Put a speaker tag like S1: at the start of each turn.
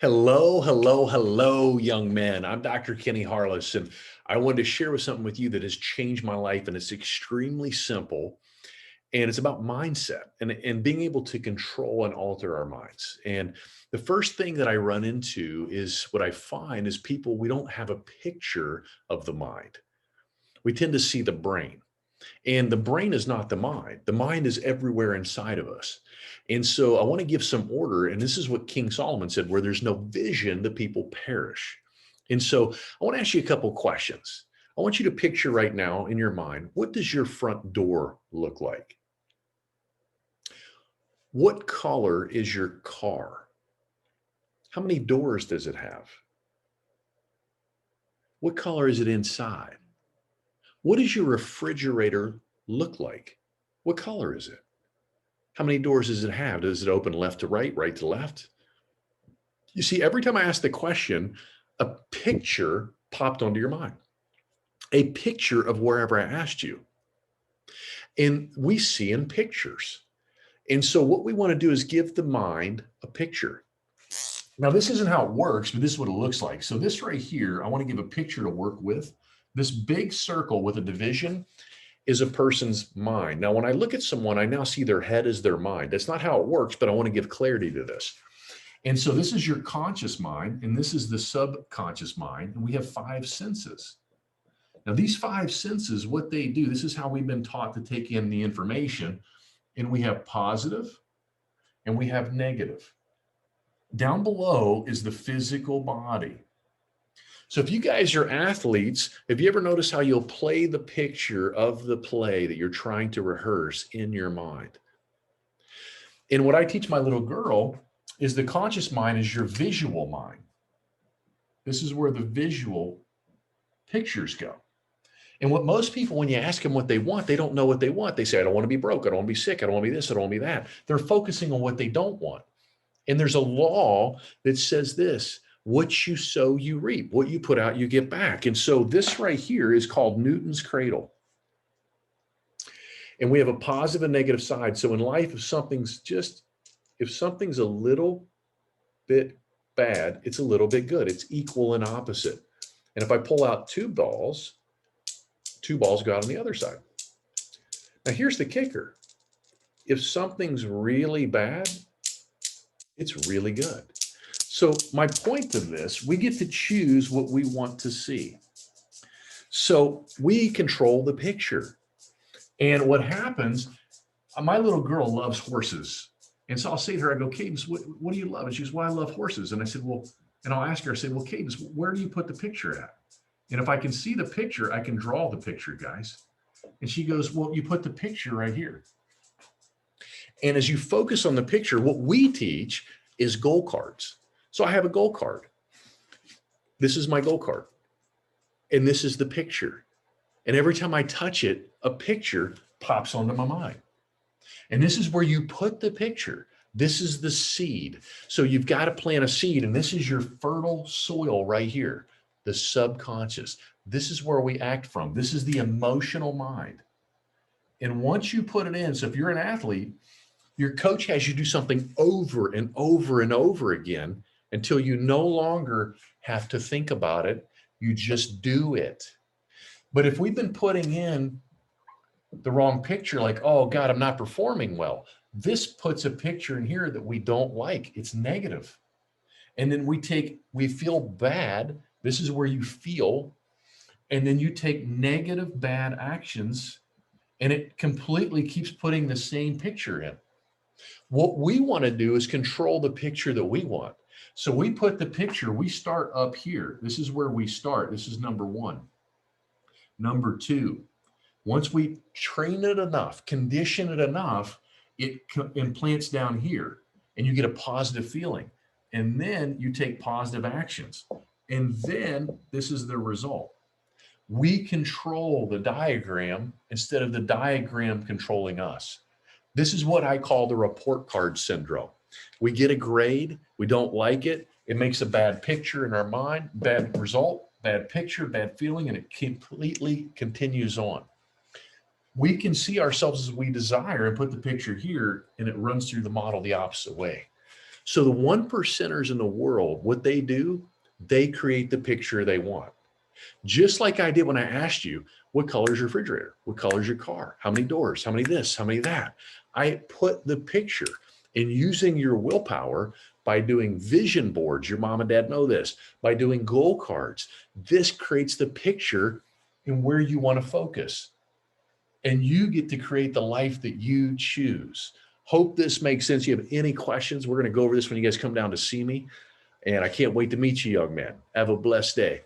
S1: Hello, hello, hello, young men. I'm Dr. Kenny Harless, and I wanted to share with something with you that has changed my life, and it's extremely simple. And it's about mindset and being able to control and alter our minds. And the first thing that I run into is what I find is people, we don't have a picture of the mind. We tend to see the brain. And the brain is not the mind. The mind is everywhere inside of us. And so I want to give some order. And this is what King Solomon said, where there's no vision, the people perish. And so I want to ask you a couple questions. I want you to picture right now in your mind, what does your front door look like? What color is your car? How many doors does it have? What color is it inside? What does your refrigerator look like? What color is it? How many doors does it have? Does it open left to right, right to left? You see, every time I asked the question, a picture popped onto your mind, a picture of wherever I asked you. And we see in pictures. And so what we want to do is give the mind a picture. Now, this isn't how it works, but this is what it looks like. So this right here, I want to give a picture to work with. This big circle with a division is a person's mind. Now, when I look at someone, I now see their head as their mind. That's not how it works, but I want to give clarity to this. And so this is your conscious mind, and this is the subconscious mind, and we have five senses. Now, these five senses, what they do, this is how we've been taught to take in the information, and we have positive and we have negative. Down below is the physical body. So if you guys are athletes, have you ever noticed how you'll play the picture of the play that you're trying to rehearse in your mind? And what I teach my little girl is the conscious mind is your visual mind. This is where the visual pictures go. And what most people, when you ask them what they want, they don't know what they want. They say, I don't want to be broke. I don't want to be sick. I don't want to be this. I don't want to be that. They're focusing on what they don't want. And there's a law that says this: what you sow, you reap. What you put out, you get back. And so this right here is called Newton's cradle. And we have a positive and negative side. So in life, if something's a little bit bad, it's a little bit good. It's equal and opposite. And if I pull out two balls go out on the other side. Now here's the kicker. If something's really bad, it's really good. So my point to this, we get to choose what we want to see. So we control the picture. And what happens, my little girl loves horses. And so I'll say to her, I go, Cadence, what do you love? And she goes, well, I love horses. And I said, well, and I'll ask her, I said, well, Cadence, where do you put the picture at? And if I can see the picture, I can draw the picture, guys. And she goes, well, you put the picture right here. And as you focus on the picture, what we teach is goal cards. So I have a goal card. This is my goal card. And this is the picture. And every time I touch it, a picture pops onto my mind. And this is where you put the picture. This is the seed. So you've got to plant a seed, and this is your fertile soil right here, the subconscious. This is where we act from. This is the emotional mind. And once you put it in, so if you're an athlete, your coach has you do something over and over and over again until you no longer have to think about it. You just do it. But if we've been putting in the wrong picture, like, oh God, I'm not performing well, this puts a picture in here that we don't like. It's negative. And then we feel bad. This is where you feel. And then you take negative, bad actions, and it completely keeps putting the same picture in. What we want to do is control the picture that we want. So we put the picture, we start up here. This is where we start. This is number one. Number two, once we train it enough, condition it enough, it implants down here and you get a positive feeling. And then you take positive actions. And then this is the result. We control the diagram instead of the diagram controlling us. This is what I call the report card syndrome. We get a grade, we don't like it, it makes a bad picture in our mind, bad result, bad picture, bad feeling, and it completely continues on. We can see ourselves as we desire and put the picture here, and it runs through the model the opposite way. So the one percenters in the world, what they do, they create the picture they want. Just like I did when I asked you, what color is your refrigerator? What color is your car? How many doors? How many this? How many that? I put the picture, in using your willpower by doing vision boards. Your mom and dad know this. By doing goal cards, this creates the picture in where you want to focus. And you get to create the life that you choose. Hope this makes sense. You have any questions? We're going to go over this when you guys come down to see me. And I can't wait to meet you, young man. Have a blessed day.